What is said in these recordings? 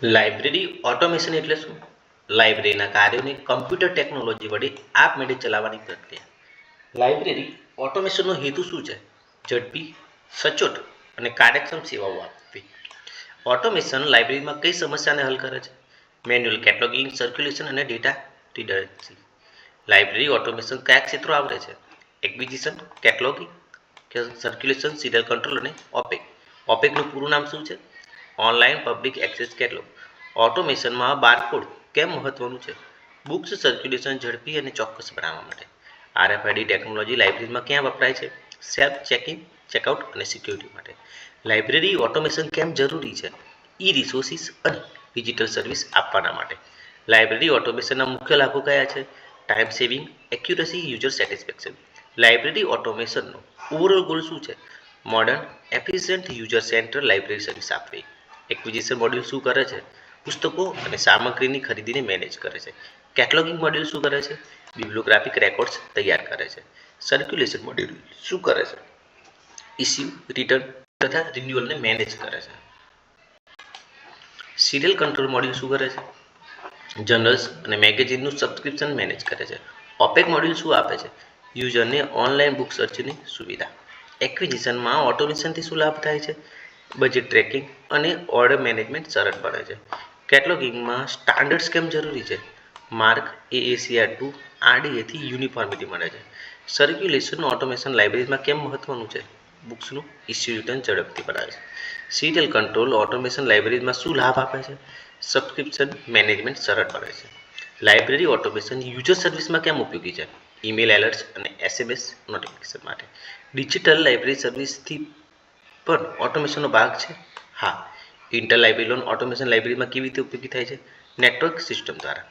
Library automation એટલે શું? લાઇબ્રેરીના કાર્યોને કમ્પ્યુટર ટેકનોલોજી વડે આપમેળે ચલાવવાની પ્રક્રિયા. લાઇબ્રેરી ઓટોમેશનનો હેતુ શું છે? ઝડપી, સચોટ અને કાર્યક્ષમ સેવાઓ આપવી. ઓટોમેશન લાઇબ્રેરીમાં કઈ સમસ્યાને હલ કરે છે? મેન્યુઅલ કેટલોગિંગ, સર્ક્યુલેશન અને ડેટા રિડન્ડન્સી. લાઇબ્રેરી ઓટોમેશન કયા ક્ષેત્રો આવરે છે? Acquisition, cataloguing, circulation, serial control અને ઓપેક. ઓપેકનું પૂરું નામ શું છે? Online public access catalogue. ઓટોમેશનમાં બારકોડ કેમ મહત્વનું છે? બુક્સ સર્ક્યુલેશન ઝડપી અને ચોક્કસ બનાવવા માટે. આરએફઆઈડી ટેકનોલોજી લાઇબ્રેરીમાં ક્યાં વપરાય છે? સેલ્ફ ચેકિંગ, ચેકઆઉટ અને સિક્યુરિટી માટે. લાઇબ્રેરી ઓટોમેશન કેમ જરૂરી છે? ઈ રિસોર્સિસ અને ડિજિટલ સર્વિસ આપવાના માટે. લાઇબ્રેરી ઓટોમેશનના મુખ્ય લાભો કયા છે? Time saving, accuracy, user satisfaction. Library ઓટોમેશનનો ઓવરઓલ ગોલ શું છે? Modern, efficient, user centre library service આપવી. એક્વિઝિશન મોડ્યુલ શું કરે છે? પુસ્તકો અને સામગ્રીની ખરીદીને મેનેજ કરે છે. કેટલોગિંગ મોડ્યુલ શું કરે છે? બિબ્લિયોગ્રાફિક રેકોર્ડ્સ તૈયાર કરે છે. સર્ક્યુલેશન મોડ્યુલ શું કરે છે? ઇસ્યુ, રિટર્ન તથા રિન્યુઅલને મેનેજ કરે છે. સિરિયલ કંટ્રોલ મોડ્યુલ શું કરે છે? જર્નલ્સ અને મેગેઝિનનું સબસ્ક્રિપ્શન મેનેજ કરે છે. ઓપેક મોડ્યુલ શું આપે છે? યુઝરને ઓનલાઈન બુક સર્ચની સુવિધા. એક્વિઝિશનમાં ઓટોમેશનથી શું લાભ થાય છે? બજેટ ટ્રેકિંગ અને ઓર્ડર મેનેજમેન્ટ સરળ બને છે. કેટલોગિંગમાં સ્ટાન્ડર્ડ્સ કેમ જરૂરી છે? માર્ક, AACR2, RDAથી યુનિફોર્મિટી મળે છે. સર્ક્યુલેશન ઓટોમેશન લાઇબ્રેરીમાં કેમ મહત્વનું છે? બુક્સનું ઇસ્યુ રિટર્ન ઝડપથી બનાવે છે. સિરિયલ કંટ્રોલ ઓટોમેશન લાઇબ્રેરીમાં શું લાભ આપે છે? સબસ્ક્રિપ્શન મેનેજમેન્ટ સરળ બને છે. લાઇબ્રેરી ઓટોમેશન યુઝર સર્વિસમાં કેમ ઉપયોગી છે? ઈમેલ એલર્ટ્સ અને SMS નોટિફિકેશન માટે. ડિજિટલ લાઇબ્રેરી સર્વિસથી પણ ઓટોમેશનનો ભાગ છે? હા. ઇન્ટર લાઇબ્રેરી લોન ઓટોમેશન લાઇબ્રેરીમાં કેવી રીતે ઉપયોગી થાય છે? નેટવર્ક સિસ્ટમ દ્વારા.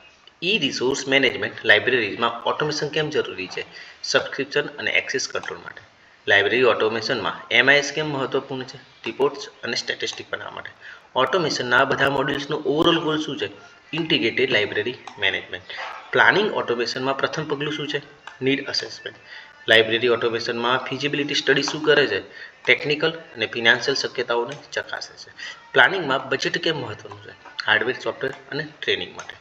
ઈ રિસોર્સ મેનેજમેન્ટ લાઇબ્રેરીઝમાં ઓટોમેશન કેમ જરૂરી છે? સબસ્ક્રિપ્શન અને એક્સેસ કંટ્રોલ માટે. લાઇબ્રેરી ઓટોમેશનમાં MIS કેમ મહત્વપૂર્ણ છે? રિપોર્ટ્સ અને સ્ટેટિસ્ટિક બનાવવા માટે. ઓટોમેશનના બધા મોડ્યુલ્સનો ઓવરઓલ ગોલ શું છે? Integrated library management. પ્લાનિંગ ઓટોમેશનમાં પ્રથમ પગલું શું છે? Need assessment. લાઇબ્રેરી ઓટોમેશનમાં ફિઝિબિલિટી સ્ટડી શું કરે છે? ટેકનિકલ અને ફિનાન્શિયલ શક્યતાઓને ચકાસે છે. પ્લાનિંગમાં બજેટ કેમ મહત્વનું છે? હાર્ડવેર, સોફ્ટવેર અને ટ્રેનિંગ માટે.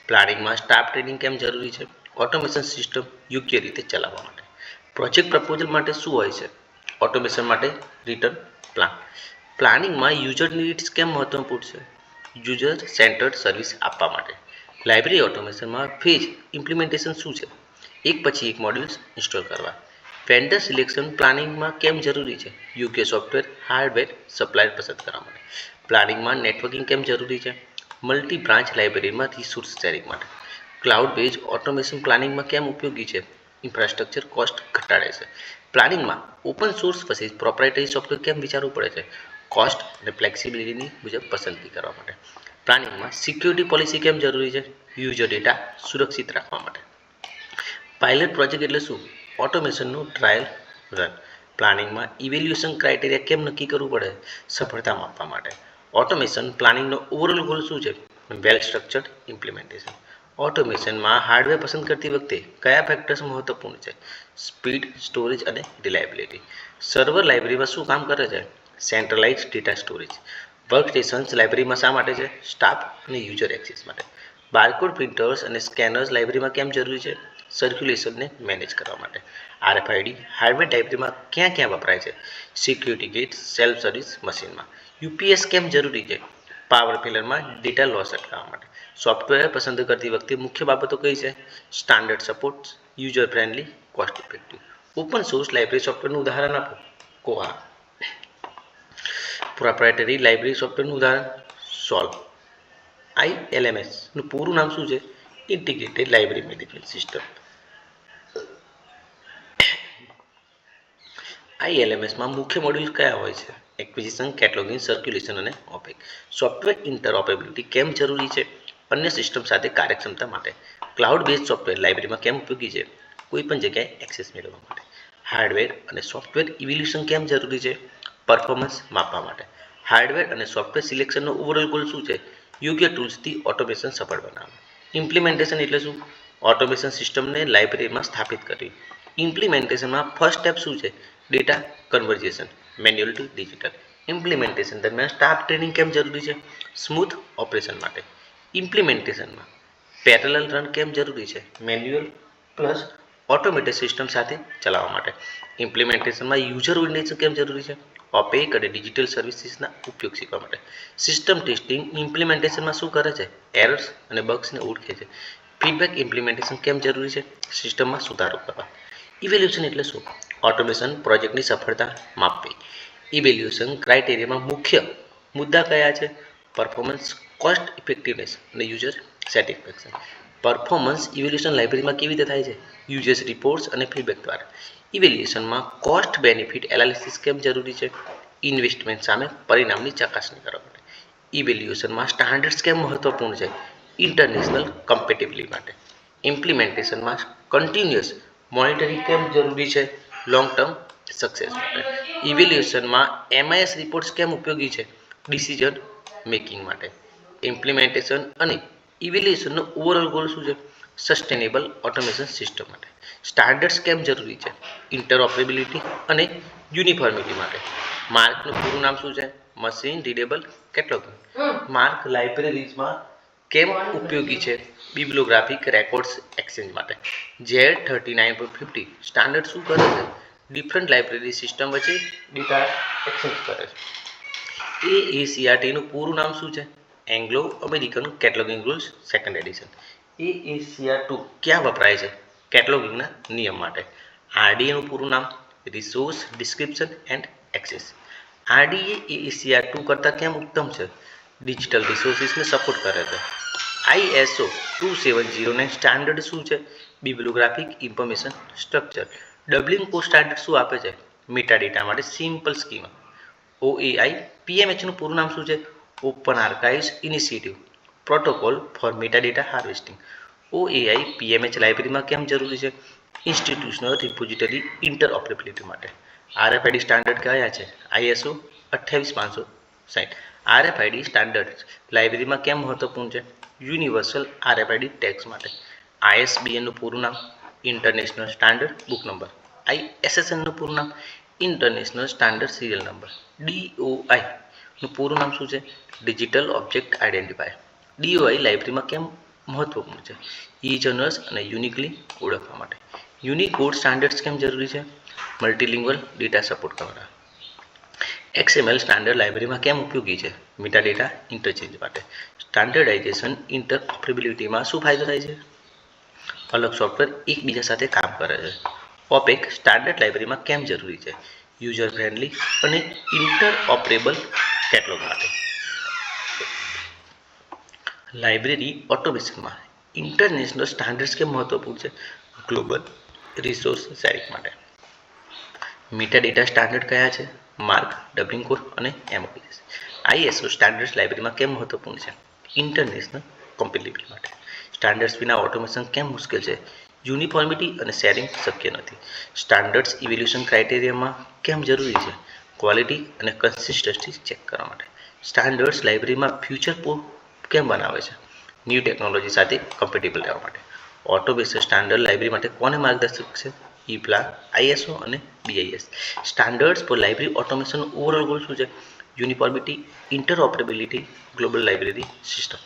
પ્લાનિંગમાં સ્ટાફ ટ્રેનિંગ કેમ જરૂરી છે? ઓટોમેશન સિસ્ટમ યોગ્ય રીતે ચલાવવા માટે. પ્રોજેક્ટ પ્રપોઝલ માટે શું હોય છે? ઓટોમેશન માટે રિટર્ન પ્લાન. પ્લાનિંગમાં યુઝર નીડ્સ કેમ મહત્વપૂર્ણ છે? યુઝર સેન્ટર્ડ સર્વિસ આપવા માટે. લાઇબ્રેરી ઓટોમેશનમાં ફેજ ઇમ્પ્લિમેન્ટેશન શું છે? એક પછી એક મોડ્યુલ્સ ઇન્સ્ટોલ કરવા. વેન્ડર સિલેક્શન પ્લાનિંગમાં કેમ જરૂરી છે? યોગ્ય સોફ્ટવેર, હાર્ડવેર, સપ્લાયર પસંદ કરવા માટે. પ્લાનિંગમાં નેટવર્કિંગ કેમ જરૂરી છે? મલ્ટી બ્રાન્ચ લાઇબ્રેરીમાં રિસોર્સ શેરિંગ માટે. ક્લાઉડ બેઝ ઓટોમેશન પ્લાનિંગમાં કેમ ઉપયોગી છે? ઇન્ફ્રાસ્ટ્રક્ચર કોસ્ટ ઘટાડે છે. પ્લાનિંગમાં ઓપન સોર્સ પછી પ્રોપ્રાઇટરી સોફ્ટવેર કેમ વિચારવું પડે છે? કોસ્ટ અને ફ્લેક્સિબિલિટીની મુજબ પસંદગી કરવા માટે. પ્લાનિંગમાં સિક્યુરિટી પોલિસી કેમ જરૂરી છે? યુઝર ડેટા સુરક્ષિત રાખવા માટે. પાયલટ પ્રોજેક્ટ એટલે શું? ઓટોમેશનનું ટ્રાયલ રન. પ્લાનિંગમાં ઇવેલ્યુએશન ક્રાઇટેરિયા કેમ નક્કી કરવું પડે? સફળતા માપવા માટે. ઓટોમેશન પ્લાનિંગનો ઓવરઓલ ગોલ શું છે? વેલ સ્ટ્રક્ચર્ડ ઇમ્પ્લિમેન્ટેશન. ઓટોમેશનમાં હાર્ડવેર પસંદ કરતી વખતે કયા ફેક્ટર્સ મહત્વપૂર્ણ છે? સ્પીડ, સ્ટોરેજ અને રિલાયબિલિટી. સર્વર લાઇબ્રેરીમાં શું કામ કરે છે? Centralise data storage. Work stations લાઇબ્રેરીમાં શા માટે છે? સ્ટાફ અને યુઝર એક્સેસ માટે. બારકોડ પ્રિન્ટર્સ અને સ્કેનર્સ લાઇબ્રેરીમાં કેમ જરૂરી છે? સર્ક્યુલેશનને મેનેજ કરવા માટે. આરએફઆઈડી હાર્ડવેર લાઇબ્રેરીમાં ક્યાં ક્યાં વપરાય છે? સિક્યુરિટી ગેટ, સેલ્ફ સર્વિસ મશીનમાં. UPS કેમ જરૂરી છે? પાવર ફેલરમાં ડેટા લોસ અટકાવવા માટે. સોફ્ટવેર પસંદ કરતી વખતે મુખ્ય બાબતો કઈ છે? Standard support, user friendly, cost effective. Open source library સોફ્ટવેરનું ઉદાહરણ આપો. કોહા. પ્રોપ્રાઇટરી લાઇબ્રેરી સોફ્ટવેરનું ઉદાહરણ સોલ્વ. ILMS નું પૂરું નામ શું છે? Integrated library management system. ILMSમાં મુખ્ય મોડ્યુલ કયા હોય છે? એક્વિઝિશન, કેટલોગિંગ, સર્ક્યુલેશન અને ઓપેક. સોફ્ટવેર ઇન્ટરઓપરેબિલિટી કેમ જરૂરી છે? અન્ય સિસ્ટમ સાથે કાર્યક્ષમતા માટે. ક્લાઉડ બેઝ સોફ્ટવેર લાઇબ્રેરીમાં કેમ ઉપયોગી છે? કોઈપણ જગ્યાએ એક્સેસ મેળવવા માટે. હાર્ડવેર અને સોફ્ટવેર ઇવોલ્યુશન કેમ જરૂરી છે? પરફોર્મન્સ માપવા માટે. હાર્ડવેર અને સોફ્ટવેર સિલેક્શનનો ઓવરઓલ ગોલ શું છે? યોગ્ય ટૂલ્સથી ઓટોમેશન સફળ બનાવવું. ઇમ્પ્લિમેન્ટેશન એટલે શું? ઓટોમેશન સિસ્ટમને લાઇબ્રેરીમાં સ્થાપિત કરવી. ઇમ્પ્લિમેન્ટેશનમાં ફર્સ્ટ સ્ટેપ શું છે? Data conversion, manual two digital. Implementation દરમિયાન સ્ટાફ ટ્રેનિંગ કેમ જરૂરી છે? સ્મૂથ ઓપરેશન માટે. ઇમ્પ્લિમેન્ટેશનમાં પેરેલલ રન કેમ જરૂરી છે? મેન્યુઅલ પ્લસ ઓટોમેટેડ સિસ્ટમ સાથે ચલાવવા માટે. ઇમ્પ્લિમેન્ટેશનમાં યુઝર ઓરિએન્ટેશન કેમ જરૂરી છે? ઓપેક અને ડિજિટલ સર્વિસીસના ઉપયોગ શીખવા માટે. સિસ્ટમ ટેસ્ટિંગ ઇમ્પ્લિમેન્ટેશનમાં શું કરે છે? એરર્સ અને બગ્સને ઓળખે છે. ફીડબેક ઇમ્પ્લિમેન્ટેશન કેમ જરૂરી છે? સિસ્ટમમાં સુધારો કરવા. ઇવેલ્યુએશન એટલે શું? ઓટોમેશન પ્રોજેક્ટની સફળતા માપવી. ઇવેલ્યુએશન ક્રાઇટેરિયામાં મુખ્ય મુદ્દા કયા છે? પરફોર્મન્સ, કોસ્ટ ઇફેક્ટિવનેસ અને યુઝર સેટિસ્ફેક્શન. પરફોર્મન્સ ઇવેલ્યુએશન લાઇબ્રેરીમાં કેવી રીતે થાય છે? યુઝર્સ રિપોર્ટ્સ અને ફીડબેક દ્વારા. ઇવેલ્યુએશનમાં કોસ્ટ બેનિફિટ એનાલિસિસ કેમ જરૂરી છે? ઇન્વેસ્ટમેન્ટ સામે પરિણામની ચકાસણી કરવા માટે. ઇવેલ્યુએશનમાં સ્ટાન્ડર્ડ્સ કેમ મહત્વપૂર્ણ છે? ઇન્ટરનેશનલ કમ્પેટિબિલિટી માટે. ઇમ્પ્લિમેન્ટેશનમાં કન્ટિન્યુઅસ મોનિટરિંગ કેમ જરૂરી છે? લોંગ ટર્મ સક્સેસ માટે. ઇવેલ્યુએશનમાં એમઆઈએસ રિપોર્ટ્સ કેમ ઉપયોગી છે? ડિસિઝન મેકિંગ માટે. ઇમ્પ્લિમેન્ટેશન અને ઇવેલ્યુએશનનો ઓવરઓલ ગોલ શું છે? સસ્ટેનેબલ ઓટોમેશન સિસ્ટમ માટે. સ્ટાન્ડર્ડ્સ કેમ જરૂરી છે? ઇન્ટરઓપરેબિલિટી અને યુનિફોર્મિટી માટે. માર્કનું પૂરું નામ શું છે? Machine readable કેટલોગિંગ. માર્ક લાઇબ્રેરીઝમાં કેમ ઉપયોગી છે? બિબ્લિયોગ્રાફિક રેકોર્ડ્સ એક્સચેન્જ માટે. Z39.50 સ્ટાન્ડર્ડ શું કરે છે? ડિફરન્ટ લાઇબ્રેરી સિસ્ટમ વચ્ચે ડેટા એક્સચેન્જ કરે છે. AACRTનું પૂરું નામ શું છે? Anglo American કેટલોગિંગ rules second addition. AACR2 ક્યાં વપરાય છે? કેટલોગિંગના નિયમ માટે. RDAનું પૂરું નામ resource description and access. RDA AACR2 કરતાં કેમ ઉત્તમ છે? ડિજિટલ રિસોર્સિસને સપોર્ટ કરે છે. ISO 2709 સ્ટાન્ડર્ડ શું છે? બિબ્લિયોગ્રાફિક ઇન્ફોર્મેશન સ્ટ્રક્ચર. ડબલિંગ સ્ટાન્ડર્ડ શું આપે છે? મેટાડેટા માટે સિમ્પલ સ્કીમા. OAI PMHનું પૂરું નામ શું છે? Open archives initiative protocol for metadata harvesting. OAI PMH લાઇબ્રેરીમાં કેમ જરૂરી છે? ઇન્સ્ટિટ્યુશનલ રિપોઝિટરી ઇન્ટરઓપરેબિલિટી માટે. RFID સ્ટાન્ડર્ડ કયા છે? ISO 28560. RFID સ્ટાન્ડર્ડ લાઇબ્રેરીમાં કેમ મહત્વપૂર્ણ છે? યુનિવર્સલ RFID ટેગ્સ માટે. ISBNનું પૂરું નામ ઇન્ટરનેશનલ સ્ટાન્ડર્ડ બુક નંબર. ISSNનું પૂરું નામ ઇન્ટરનેશનલ સ્ટાન્ડર્ડ સિરિયલ નંબર. DOIનું પૂરું નામ શું છે? Digital object identifier. DOI લાઇબ્રેરીમાં કેમ મહત્વપૂર્ણ છે? ઈ-જર્નલ્સ અને યુનિકલી ઓળખવા માટે. યુનિકોડ સ્ટાન્ડર્ડ્સ કેમ જરૂરી છે? મલ્ટીલિંગ્વલ ડેટા સપોર્ટ કરવા. XML સ્ટાન્ડર્ડ લાઇબ્રેરીમાં કેમ ઉપયોગી છે? મેટાડેટા ઇન્ટરચેન્જ માટે. સ્ટાન્ડર્ડાઇઝેશન ઇન્ટરઓપરેબિલિટીમાં શું ફાયદો થાય છે? અલગ સોફ્ટવેર એકબીજા સાથે કામ કરે છે. ઓપેક સ્ટાન્ડર્ડ લાઇબ્રેરીમાં કેમ જરૂરી છે? યુઝર ફ્રેન્ડલી અને ઇન્ટરઓપરેબલ કેટલોગ માટે. લાઇબ્રેરી ઓટોમેશનમાં ઇન્ટરનેશનલ સ્ટાન્ડર્ડ્સ કેમ મહત્વપૂર્ણ છે? ગ્લોબલ રિસોર્સ શેરિંગ માટે. મેટાડેટા સ્ટાન્ડર્ડ કયા છે? માર્ક, ડબલિંગ કોડ અને MOPS. ISO સ્ટાન્ડર્ડ્સ લાઇબ્રેરીમાં કેમ મહત્વપૂર્ણ છે? ઇન્ટરનેશનલ કમ્પેટિબિલિટી માટે. સ્ટાન્ડર્ડ્સ વિના ઓટોમેશન કેમ મુશ્કેલ છે? યુનિફોર્મિટી અને શેરિંગ શક્ય નથી. સ્ટાન્ડર્ડ્સ ઇવેલ્યુએશન ક્રાઇટેરિયામાં કેમ જરૂરી છે? ક્વોલિટી અને કન્સિસ્ટન્સી ચેક કરવા માટે. સ્ટાન્ડર્ડ્સ લાઇબ્રેરીમાં ફ્યુચર કેમ બનાવે છે? ન્યૂ ટેકનોલોજી સાથે કમ્પેટેબલ રહેવા માટે. ઓટોમેશન સ્ટાન્ડર્ડ લાઇબ્રેરી માટે કોને માર્ગદર્શક છે? ઈપ્લા, ISO અને BIS. સ્ટાન્ડર્ડ્સ પર લાઇબ્રેરી ઓટોમેશનનો ઓવરઓલ ગોલ શું છે? Uniformity, interoperability, global library system.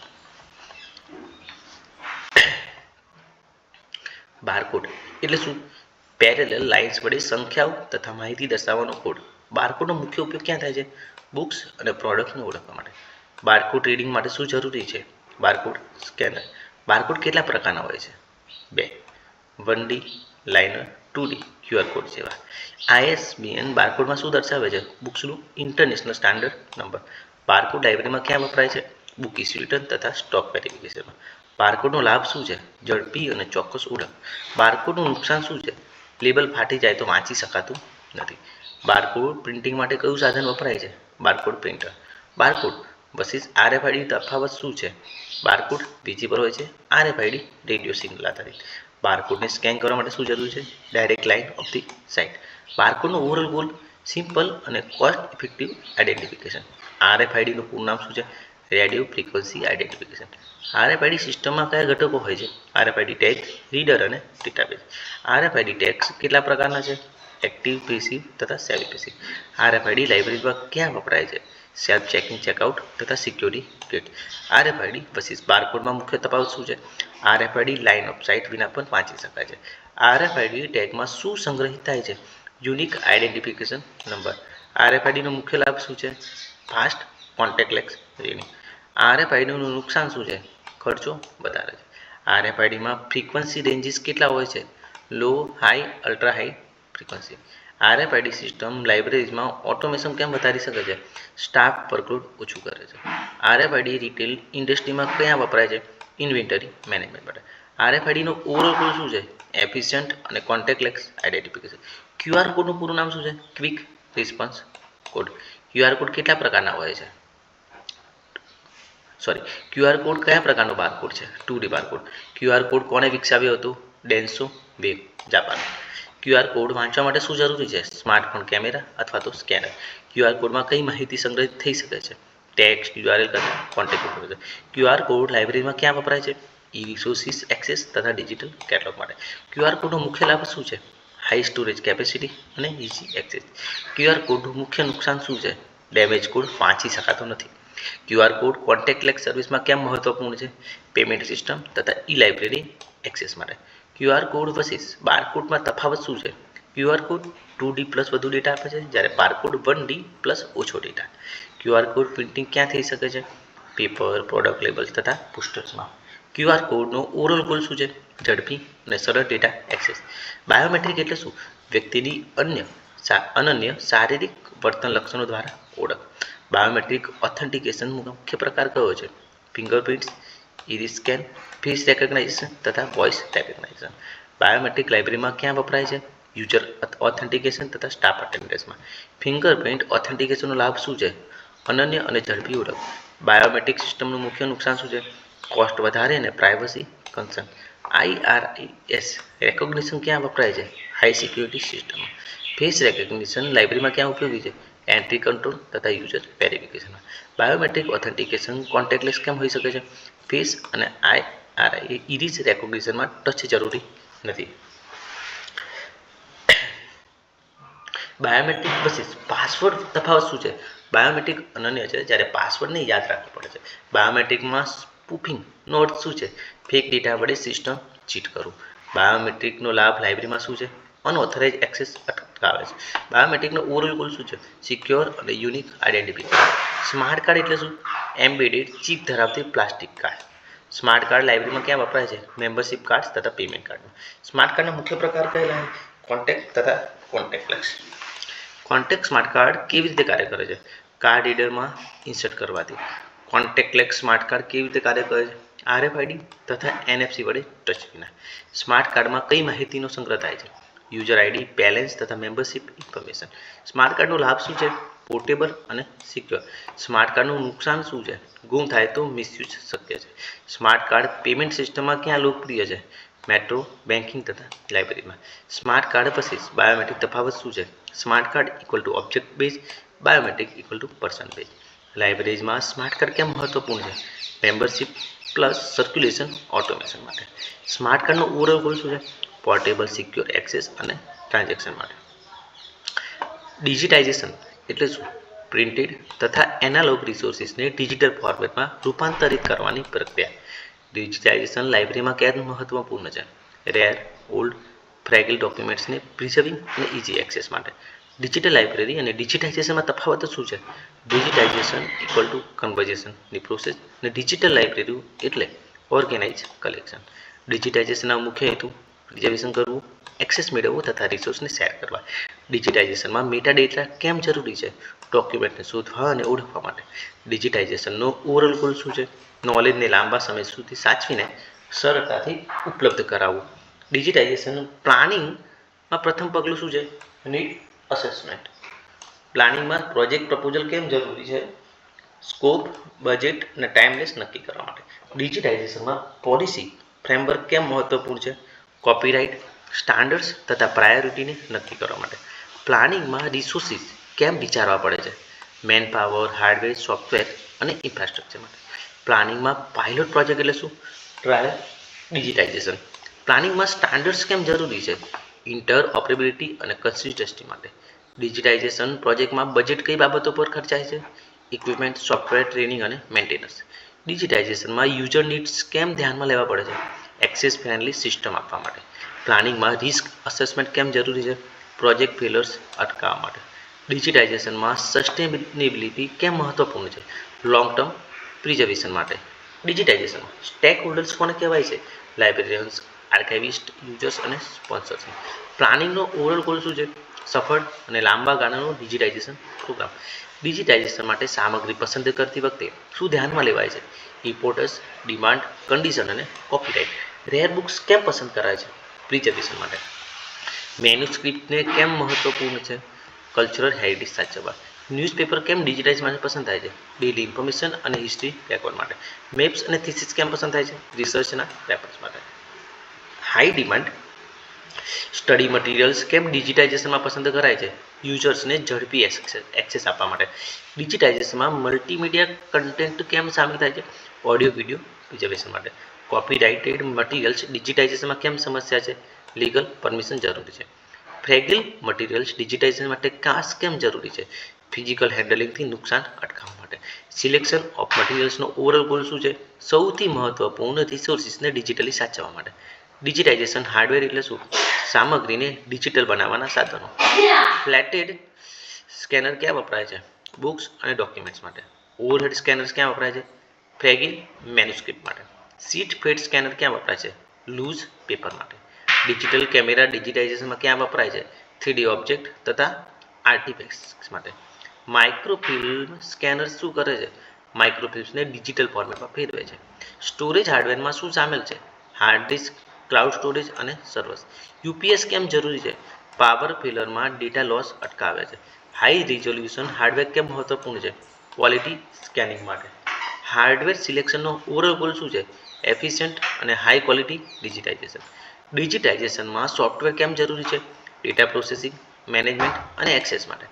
Barcode એટલે શું? પેરેલલ લાઇન્સ વડે સંખ્યાઓ તથા માહિતી દર્શાવવાનો કોડ. બારકોડનો મુખ્ય ઉપયોગ ક્યાં થાય છે? બુક્સ અને પ્રોડક્ટ્સને ઓળખવા માટે. બારકોડ રીડિંગ માટે શું જરૂરી છે? Barcode scanner. બારકોડ કેટલા પ્રકારના હોય છે? 2. 1D liner, 2D QR code જેવા. ISBN બારકોડમાં શું દર્શાવે છે? બુક્સનું ઇન્ટરનેશનલ સ્ટાન્ડર્ડ નંબર. બારકોડ લાઇબ્રેરીમાં ક્યાં વપરાય છે? બુક ઇસ્યુ રિટર્ન તથા સ્ટોક વેરિફિકેશનમાં. બારકોડનો લાભ શું છે? ઝડપી અને ચોક્કસ ઓળખ. બારકોડનું નુકસાન શું છે? લેબલ ફાટી જાય તો વાંચી શકાતું નથી. બારકોડ પ્રિન્ટિંગ માટે કયું સાધન વપરાય છે? Barcode printer. Barcode versus RFID તફાવત શું છે? બારકોડ વિઝિબલ હોય છે, RFID રેડિયો સિગ્નલ આધારિત. બારકોડને સ્કેન કરવા માટે શું જરૂરી છે? Direct line of the sight. બારકોડનો ઓવરઓલ ગોલ સિમ્પલ અને કોસ્ટ ઇફેક્ટિવ આઇડેન્ટિફિકેશન. RFIDનું પૂરું નામ શું છે? Radio frequency identification. RFID સિસ્ટમમાં કયા ઘટકો હોય છે? RFID ટેગ, રીડર અને ડેટાબેઝ. RFID ટેગ્સ કેટલા પ્રકારના છે? એક્ટિવ, પેસિવ તથા સેમી પેસિવ. RFID લાઇબ્રેરીમાં ક્યાં વપરાય છે? સેલ્ફ ચેકિંગ ચેકઆઉટ તથા સિક્યોરિટી ગેટ. RFID વર્સિસ બારકોડમાં મુખ્ય તફાવત શું છે? RFID લાઇન ઓફ સાઇટ વિના પણ વાંચી શકાય છે. RFID ટેગમાં શું સંગ્રહિત થાય છે? Unique identification number. RFID નો મુખ્ય લાભ શું છે? Fast contactless reading. RFID નું નુકસાન શું છે? ખર્ચો વધારે છે. RFID માં ફ્રીક્વન્સી રેન્જીસ કેટલા હોય છે? Low, high, ultra high frequency. RFID system લાઇબ્રેરીઝમાં ઓટોમેશન કેમ વધારી શકે છે? સ્ટાફ વર્કલોડ ઓછું કરે છે. RFID રિટેલ ઇન્ડસ્ટ્રીમાં ક્યાં વપરાય છે? ઇન્વેન્ટરી મેનેજમેન્ટ માટે. RFID નો ઓવરઓલ ગોલ શું છે? એફિશિયન્ટ અને કોન્ટેક્ટલેસ આઇડેન્ટિફિકેશન. QR કોડનું પૂરું નામ શું છે? Quick response code. QR code કેટલા પ્રકારના હોય છે? QR કોડ કયા પ્રકારનો બારકોડ છે? 2D barcode. QR કોડ કોણે વિકસાવ્યો હતો? ડેન્સો વેબ, જાપાન. QR કોડ વાંચવા માટે શું જરૂરી છે? સ્માર્ટફોન કેમેરા અથવા તો સ્કેનર. QR કોડમાં કઈ માહિતી સંગ્રહિત થઈ શકે છે? ટેક્સ્ટ, URL તથા કોન્ટેક્ટ ઇન્ફોર્મેશન. QR કોડ લાઇબ્રેરીમાં ક્યાં વપરાય છે? રિસોર્સિસ એક્સેસ તથા ડિજિટલ કેટલોગ માટે. QR કોડનો મુખ્ય લાભ શું છે? હાઈ સ્ટોરેજ કેપેસિટી અને ઇઝી એક્સેસ. QR કોડનું મુખ્ય નુકસાન શું છે? ડેમેજ કોડ વાંચી શકાતો નથી. QR કોડ કોન્ટેક્ટલેસ સર્વિસમાં કેમ મહત્વપૂર્ણ છે? પેમેન્ટ સિસ્ટમ તથા લાઇબ્રેરી એક્સેસ માટે. QR કોડ વર્સિસ બારકોડમાં તફાવત શું છે? QR કોડ 2D પ્લસ વધુ ડેટા આપે છે, જ્યારે બારકોડ 1D પ્લસ ઓછો ડેટા. QR કોડ પ્રિન્ટિંગ ક્યાં થઈ શકે છે? પેપર, પ્રોડક્ટ લેબલ્સ તથા પોસ્ટર્સમાં. QR કોડનો ઓવરઓલ ગોલ શું છે? ઝડપી અને સરળ ડેટા એક્સેસ. બાયોમેટ્રિક એટલે શું? વ્યક્તિની અનન્ય શારીરિક વર્તન લક્ષણો દ્વારા ઓળખ. બાયોમેટ્રિક ઓથેન્ટિકેશન મુખ્ય પ્રકાર કયો છે? ફિંગરપ્રિન્ટ્સ, ઇરિસ સ્કેન, ફેસ રેકોગ્નાઇઝેશન તથા વોઇસ રેકોગ્નાઇઝેશન. બાયોમેટ્રિક લાઇબ્રેરીમાં ક્યાં વપરાય છે? યુઝર ઓથેન્ટિકેશન તથા સ્ટાફ અટેન્ડન્સમાં. ફિંગરપ્રિન્ટ ઓથેન્ટિકેશનનો લાભ શું છે? અનન્ય અને ઝડપી ઓળખ. બાયોમેટ્રિક સિસ્ટમનું મુખ્ય નુકસાન શું છે? કોસ્ટ વધારે અને પ્રાઇવસી કન્સર્ન. IRIS રેકોગ્નિશન ક્યાં વપરાય છે? હાઈ સિક્યુરિટી સિસ્ટમમાં. ફેસ રેકોગ્નિશન લાઇબ્રેરીમાં ક્યાં ઉપયોગી છે? એન્ટ્રી કંટ્રોલ તથા યુઝર વેરિફિકેશનમાં. બાયોમેટ્રિક ઓથેન્ટિકેશન કોન્ટેક્ટલેસ કેમ હોઈ શકે છે? ફેસ અને ઇરિસ રેકોગ્નિશનમાં ટચ જરૂરી નથી. બાયોમેટ્રિક વર્સિસ પાસવર્ડ તફાવત શું છે? બાયોમેટ્રિક અનન્ય છે, જ્યારે પાસવર્ડને યાદ રાખવો પડે છે. બાયોમેટ્રિકમાં સ્પૂફિંગ નો અર્થ શું છે? ફેક ડેટા વડે સિસ્ટમ ચીટ કરવું. બાયોમેટ્રિકનો લાભ લાઇબ્રેરીમાં શું છે? અનઓથોરાઇઝ એક્સેસ અટકાવે છે. બાયોમેટ્રિકનો ઓવરઓલ ગોલ શું છે? સિક્યોર અને યુનિક આઇડેન્ટિફિકેશન. સ્માર્ટ કાર્ડ એટલે શું? એમ્બેડેડ ચિપ ધરાવતી પ્લાસ્ટિક કાર્ડ. સ્માર્ટ કાર્ડ લાઇબ્રેરીમાં ક્યાં વપરાય છે? મેમ્બરશિપ કાર્ડ તથા પેમેન્ટ કાર્ડ. સ્માર્ટ કાર્ડના મુખ્ય પ્રકાર કયા? કોન્ટેક્ટ તથા કોન્ટેક્ટલેસ. કોન્ટેક્ટ સ્માર્ટ કાર્ડ કેવી રીતે કાર્ય કરે છે? કાર્ડ રીડરમાં ઇન્સર્ટ કરવાથી. કોન્ટેક્ટલેસ સ્માર્ટ કાર્ડ કેવી રીતે કાર્ય કરે છે? RFID તથા NFC વડે ટચ વિના. સ્માર્ટ કાર્ડમાં કઈ માહિતીનો સંગ્રહ થાય છે? યુઝર ID, બેલેન્સ તથા મેમ્બરશિપ ઇન્ફોર્મેશન. સ્માર્ટ કાર્ડનો લાભ શું છે? પોર્ટેબલ અને સિક્યોર. સ્માર્ટ કાર્ડનું નુકસાન શું છે? ગુમ થાય તો મિસયુઝ શક્ય છે. સ્માર્ટ કાર્ડ પેમેન્ટ સિસ્ટમમાં ક્યાં લોકપ્રિય છે? મેટ્રો, બેન્કિંગ તથા લાઇબ્રેરીમાં. સ્માર્ટ કાર્ડ પછી બાયોમેટ્રિક તફાવત શું છે? Smart card equal to object base, biometric equal to person base. લાઇબ્રેરીઝમાં સ્માર્ટ કાર્ડ કેમ મહત્વપૂર્ણ છે? મેમ્બરશિપ પ્લસ સર્ક્યુલેશન ઓટોમેશન માટે. સ્માર્ટ કાર્ડનો ઓવરઓલ ગોલ શું છે? પોર્ટેબલ, સિક્યોર એક્સેસ અને ટ્રાન્ઝેક્શન માટે. ડિજિટાઇઝેશન એટલે શું? પ્રિન્ટેડ તથા એનાલોગ રિસોર્સિસને ડિજિટલ ફોર્મેટમાં રૂપાંતરિત કરવાની પ્રક્રિયા. ડિજિટાઇઝેશન લાઇબ્રેરીમાં કેમ મહત્વપૂર્ણ છે? રેર, ઓલ્ડ, ફ્રેગિલ ડોક્યુમેન્ટ્સને પ્રિઝર્વિંગ અને ઇઝી એક્સેસ માટે. ડિજિટલ લાઇબ્રેરી અને ડિજિટાઇઝેશનમાં તફાવત શું છે? ડિજિટાઇઝેશન ઇક્વલ ટુ કન્વર્ઝેશનની પ્રોસેસ અને ડિજિટલ લાઇબ્રેરી એટલે ઓર્ગેનાઇઝ કલેક્શન. ડિજિટાઇઝેશનના મુખ્ય હેતુ રિઝર્વેશન કરવું, એક્સેસ મેળવવો તથા રિસોર્સને શેર કરવા. ડિજિટાઇઝેશનમાં મેટા ડેટા કેમ જરૂરી છે? ડોક્યુમેન્ટને શોધવા અને ઓળખવા માટે. ડિજિટાઇઝેશનનો ઓવરઓલ ગોલ શું છે? નોલેજને લાંબા સમય સુધી સાચવીને સરળતાથી ઉપલબ્ધ કરાવવું. ડિજિટાઇઝેશન પ્લાનિંગમાં પ્રથમ પગલું શું છે? Need assessment. પ્લાનિંગમાં પ્રોજેક્ટ પ્રપોઝલ કેમ જરૂરી છે? સ્કોપ, બજેટ અને ટાઈમલેસ નક્કી કરવા માટે. ડિજિટાઇઝેશનમાં પોલિસી ફ્રેમવર્ક કેમ મહત્વપૂર્ણ છે? કોપીરાઇટ, સ્ટાન્ડર્ડ્સ તથા પ્રાયોરિટીને નક્કી કરવા માટે. પ્લાનિંગમાં રિસોર્સિસ કેમ વિચારવા પડે છે? મેન પાવર, હાર્ડવેર, સોફ્ટવેર અને ઇન્ફ્રાસ્ટ્રક્ચર માટે. પ્લાનિંગમાં પાયલોટ પ્રોજેક્ટ એટલે શું? Trial digitisation. પ્લાનિંગમાં સ્ટાન્ડર્ડ્સ કેમ જરૂરી છે? ઇન્ટરઓપરેબિલિટી અને કન્સિસ્ટન્સી માટે. ડિજિટાઇઝેશન પ્રોજેક્ટમાં બજેટ કઈ બાબતો પર ખર્ચાય છે? ઇક્વિપમેન્ટ, સોફ્ટવેર, ટ્રેનિંગ અને મેન્ટેનન્સ. ડિજિટાઇઝેશનમાં યુઝર નીડ્સ કેમ ધ્યાનમાં લેવા પડે છે? એક્સેસ ફ્રેન્ડલી સિસ્ટમ આપવા માટે. પ્લાનિંગમાં રિસ્ક અસેસમેન્ટ કેમ જરૂરી છે? પ્રોજેક્ટ ફેલર્સ અટકાવવા માટે. ડિજિટાઇઝેશનમાં સસ્ટેનેબિલિટી કેમ મહત્વપૂર્ણ છે? લોંગ ટર્મ પ્રિઝર્વેશન માટે. ડિજિટાઇઝેશનમાં સ્ટેક હોલ્ડર્સ કોને કહેવાય છે? લાઇબ્રેરિયન્સ, આર્કાઇવિસ્ટ, યુઝર્સ અને સ્પોન્સર્સ. પ્લાનિંગનો ઓવરઓલ ગોલ શું છે? સફળ અને લાંબા ગાળાનો ડિજિટાઇઝેશન પ્રોગ્રામ. ડિજિટાઇઝેશન માટે સામગ્રી પસંદ કરતી વખતે શું ધ્યાનમાં લેવાય છે? ઇમ્પોર્ટન્સ, ડિમાન્ડ, કન્ડિશન અને કોપીરાઇટ. રેર બુક્સ કેમ પસંદ કરાય છે? પ્રિઝર્વેશન માટે. મેન્યુસ્ક્રિપ્ટને કેમ મહત્વપૂર્ણ છે? કલ્ચરલ હેરિટેજ સાચવવા. ન્યૂઝપેપર કેમ ડિજિટાઇઝ માટે પસંદ થાય છે? ડેલી ઇન્ફોર્મેશન અને હિસ્ટ્રી રેકોર્ડ માટે. મેપ્સ અને થીસીસ કેમ પસંદ થાય છે? રિસર્ચના પેપર્સ માટે. હાઈ ડિમાન્ડ સ્ટડી મટીરિયલ્સ કેમ ડિજિટાઇઝેશનમાં પસંદ કરાય છે? યુઝર્સને ઝડપી એક્સેસ આપવા માટે. ડિજિટાઇઝેશનમાં મલ્ટીમીડિયા કન્ટેન્ટ કેમ સામેલ થાય છે? ઓડિયો વિડીયો પ્રિઝર્વેશન માટે. કોપીરાઇટેડ મટીરિયલ્સ ડિજિટાઇઝેશનમાં કેમ સમસ્યા છે? લીગલ પરમિશન જરૂરી છે. ફ્રેગિલ મટીરિયલ્સ ડિજિટાઇઝેશન માટે ખાસ કેમ જરૂરી છે? ફિઝિકલ હેન્ડલિંગથી નુકસાન અટકાવવા માટે. સિલેક્શન ઓફ મટીરિયલ્સનો ઓવરઓલ ગોલ શું છે? સૌથી મહત્વપૂર્ણ રિસોર્સિસને ડિજિટલી સાચવવા માટે. ડિજિટાઇઝેશન હાર્ડવેર એટલે શું? સામગ્રીને ડિજિટલ બનાવવાના સાધનો. ફ્લેટેડ સ્કેનર ક્યાં વપરાય છે? બુક્સ અને ડોક્યુમેન્ટ્સ માટે. ઓવરહેડ સ્કેનર્સ ક્યાં વપરાય છે? ફ્રેગિલ મેન્યુસ્ક્રિપ્ટ માટે. સીટ ફેડ સ્કેનર ક્યાં વપરાય છે? લૂઝ પેપર માટે. ડિજિટલ કેમેરા ડિજિટાઇઝેશનમાં ક્યાં વપરાય છે? 3D ઓબ્જેક્ટ તથા આર્ટિફેક્ટ્સ માટે. માઇક્રોફિલ્મ સ્કેનર શું કરે છે? માઇક્રોફિલ્મ્સને ડિજિટલ ફોર્મેટમાં ફેરવે છે. સ્ટોરેજ હાર્ડવેરમાં શું સામેલ છે? હાર્ડ ડિસ્ક, ક્લાઉડ સ્ટોરેજ અને સર્વર્સ. યુપીએસ કેમ જરૂરી છે? પાવર ફેલરમાં ડેટા લોસ અટકાવે છે. હાઈ રિઝોલ્યુશન હાર્ડવેર કેમ મહત્વપૂર્ણ છે? ક્વોલિટી સ્કેનિંગ માટે. હાર્ડવેર સિલેક્શનનો ઓવરઓલ ગોલ શું છે? એફિશિયન્ટ અને હાઈ ક્વોલિટી ડિજિટાઇઝેશન. ડિજિટાઇઝેશનમાં સોફ્ટવેર કેમ જરૂરી છે? ડેટા પ્રોસેસિંગ, મેનેજમેન્ટ અને એક્સેસ માટે.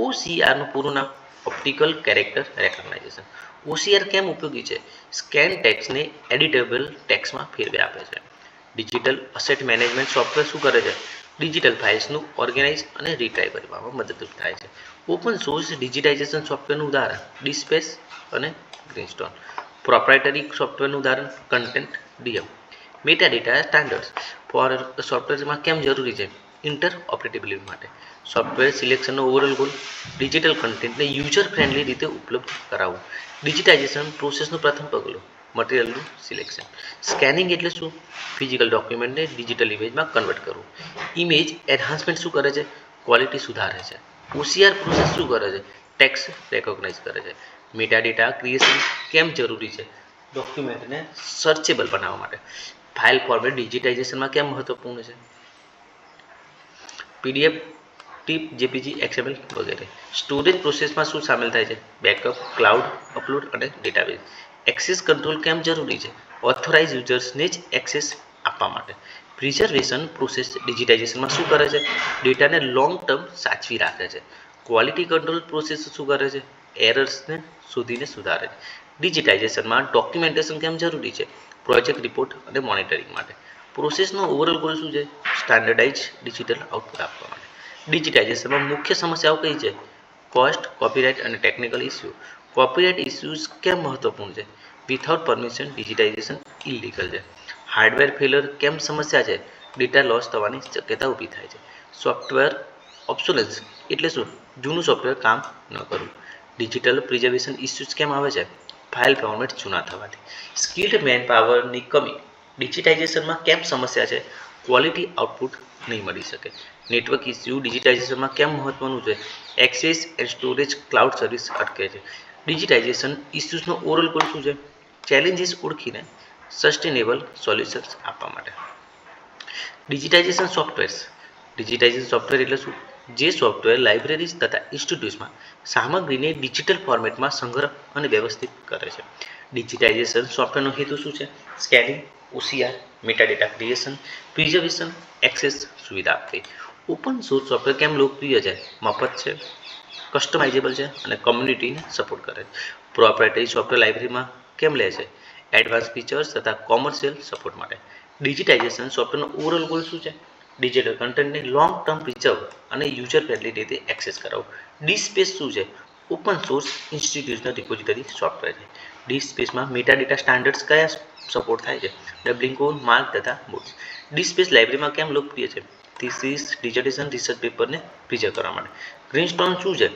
ઓસીઆરનું પૂરું નામ ઓપ્ટિકલ કેરેક્ટર રેકગ્નાઇઝેશન. ઓસીઆર કેમ ઉપયોગી છે? સ્કેન ટેક્સ્ટને એડિટેબલ ટેક્સ્ટમાં ફેરવી આપે છે. ડિજિટલ અસેટ મેનેજમેન્ટ સોફ્ટવેર શું કરે છે? ડિજિટલ ફાઇલ્સનું ઓર્ગેનાઇઝ અને રિટ્રાઈવ કરવામાં મદદરૂપ થાય છે. ઓપન સોર્સ ડિજિટાઇઝેશન સોફ્ટવેરનું ઉદાહરણ ડીસ્પેસ અને ગ્રીનસ્ટોન. પ્રોપ્રાઇટરી સોફ્ટવેરનું ઉદાહરણ content DM. Metadata standards for સોફ્ટવેરમાં કેમ જરૂરી છે? ઇન્ટરઓપરેબિલિટી માટે. સોફ્ટવેર સિલેક્શનનો ઓવરઓલ ગોલ ડિજિટલ કન્ટેન્ટને યુઝર ફ્રેન્ડલી રીતે ઉપલબ્ધ કરાવવું. ડિજિટાઇઝેશન પ્રોસેસનું પ્રથમ પગલું મટીરિયલનું સિલેક્શન. સ્કેનિંગ એટલે શું? ફિઝિકલ ડોક્યુમેન્ટને ડિજિટલ ઇમેજમાં કન્વર્ટ કરવું. ઇમેજ એન્હાન્સમેન્ટ શું કરે છે? ક્વોલિટી સુધારે છે. ઓસીઆર પ્રોસેસ શું કરે છે? ટેક્સ્ટ રેકોગ્નાઇઝ કરે છે. મેટાડેટા ક્રિએશન કેમ જરૂરી છે? ડોક્યુમેન્ટને સર્ચેબલ બનાવવા માટે. ફાઇલ ફોર્મેટ ડિજિટાઇઝેશનમાં કેમ મહત્વપૂર્ણ છે? પીડીએફ, ટીપ, જેપીજી, એક્સએમએલ વગેરે. સ્ટોરેજ પ્રોસેસમાં શું સામેલ થાય છે? બેકઅપ, ક્લાઉડ, અપલોડ અને ડેટાબેઝ. એક્સેસ કંટ્રોલ કેમ જરૂરી છે? ઓથોરાઇઝ યુઝર્સને જ એક્સેસ આપવા માટે. પ્રિઝર્વેશન પ્રોસેસ ડિજિટાઇઝેશનમાં શું કરે છે? ડેટાને લોંગ ટર્મ સાચવી રાખે છે. ક્વોલિટી કંટ્રોલ પ્રોસેસ શું કરે છે? એરર્સને શોધીને સુધારે છે. ડિજિટાઇઝેશનમાં ડોક્યુમેન્ટેશન કેમ જરૂરી છે? પ્રોજેક્ટ રિપોર્ટ અને મોનિટરિંગ માટે. પ્રોસેસનો ઓવરઓલ ગોલ શું છે? સ્ટાન્ડર્ડાઇઝ ડિજિટલ આઉટપુટ આપવા માટે. ડિજિટાઇઝેશનમાં મુખ્ય સમસ્યાઓ કઈ છે? કોસ્ટ, કોપીરાઇટ અને ટેકનિકલ ઇસ્યુ. કોપીરાઇટ ઇસ્યુઝ કેમ મહત્વપૂર્ણ છે? વિથઆઉટ પરમિશન ડિજિટાઇઝેશન ઇલીગલ છે. હાર્ડવેર ફેલર કેમ સમસ્યા છે? ડેટા લોસ થવાની શક્યતા ઊભી થાય છે. સોફ્ટવેર ઓબ્સોલેન્સ એટલે શું? જૂનું સોફ્ટવેર કામ ન કરવું. ડિજિટલ પ્રિઝર્વેશન ઇસ્યુઝ કેમ આવે છે? ફાઇલ ફોર્મેટ જૂના થવાથી. સ્કિલ્ડ મેન પાવરની કમી ડિજિટાઇઝેશનમાં કેમ સમસ્યા છે? ક્વોલિટી આઉટપુટ નહીં મળી શકે. નેટવર્ક ઇસ્યુ ડિજિટાઇઝેશનમાં કેમ મહત્વનું છે? Access and storage cloud service અટકે છે. ડિજિટાઇઝેશન ઇસ્યુઝનો ઓવરઓલ ગોલ શું છે? ચેલેન્જીસ ઓળખીને સસ્ટેનેબલ સોલ્યુશન્સ આપવા માટે. Digitisation softwares. ડિજિટાઇઝેશન સોફ્ટવેર એટલે શું? જે સોફ્ટવેર લાઇબ્રેરીઝ તથા ઇન્સ્ટિટ્યૂટ્સમાં સામગ્રીને ડિજિટલ ફોર્મેટમાં સંગ્રહ અને વ્યવસ્થિત કરે છે. ડિજિટાઇઝેશન સોફ્ટવેરનો હેતુ શું છે? Scanning, ઓસીઆર, metadata creation, preservation, access સુવિધા આપવી. ઓપન સોર્સ સોફ્ટવેર કેમ લોકપ્રિય છે? મફત છે, કસ્ટમાઇઝેબલ છે અને કમ્યુનિટીને સપોર્ટ કરે છે. પ્રોપ્રાઇટરી સોફ્ટવેર લાઇબ્રેરીમાં કેમ લે છે? એડવાન્સ ફીચર્સ તથા કોમર્શિયલ સપોર્ટ માટે. ડિજિટાઇઝેશન સોફ્ટવેરનો ઓવરઓલ ગોલ શું છે? ડિજિટલ કન્ટેન્ટને લોંગ ટર્મ પ્રિઝર્વ અને યુઝર ફ્રેન્ડલી રીતે એક્સેસ કરાવવું. ડીસ્પેસ શું છે? Open source institutional repository software છે. ડીસ્પેસમાં મેટાડેટા સ્ટાન્ડર્ડ્સ કયા સપોર્ટ થાય છે? ડબલિંગ કોડ, માર્ક તથા બોર્ડ. ડીસ્પેસ લાઇબ્રેરીમાં કેમ લોકપ્રિય છે? થીસીસ, ડિઝર્ટેશન, રિસર્ચ પેપરને પ્રિઝર્વ કરવા માટે. ગ્રીનસ્ટોન શું છે?